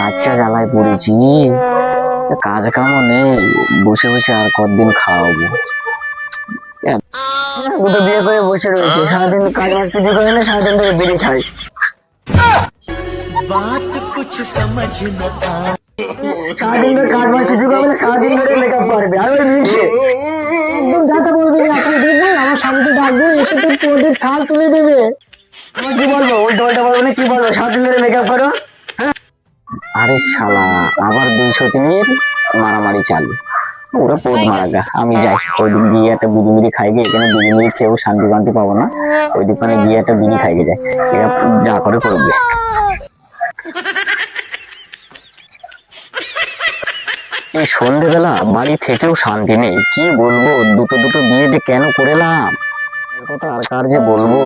আচ্ছা জ্বালায় পড়েছি, কাজ কামও নেই, বসে বসে আর কতদিন খাওয়াবো। দুটো বিয়ে করে বসে রয়েছে, সারাদিন কাজ বাজ কিছু করে না, সারাদিন ধরে বেরিয়ে খাই। সারাদিন ধরে কাজ বাজ কিছু করবে না, সারাদিন ধরে মেকআপ করবে আর ওই মিশে একদম যাতা বলবি না, তুই দেখবি আমার স্বামীকে ডাকবি, এসে তোর পোটের ছাল তুলে দেবে। আমি কি বলবো, উল্টো উল্টো বলবো না, কি বলবো, সারাদিন ধরে মেকআপ করো। আরে শালা, আবার 200 দিনের মারামারি চালু। ওরা পোদ মারা গা, আমি যাই ওই দিক গিয়ে একটা বিড়ি মিড়ি খাই গে, এখানে বিড়ি মিড়ি খেয়েও শান্তি বান্তি পাবো না। ওই দোকানে গিয়ে একটা বিড়ি খাই গে যায়, এরা যা করে করবে। এই সন্ধেবেলা বাড়ি থেকেও শান্তি নেই, কি বলবো, দুটো দুটো বিয়ে যে কেন করেলাম, এর কথা আর কার যে বলবো।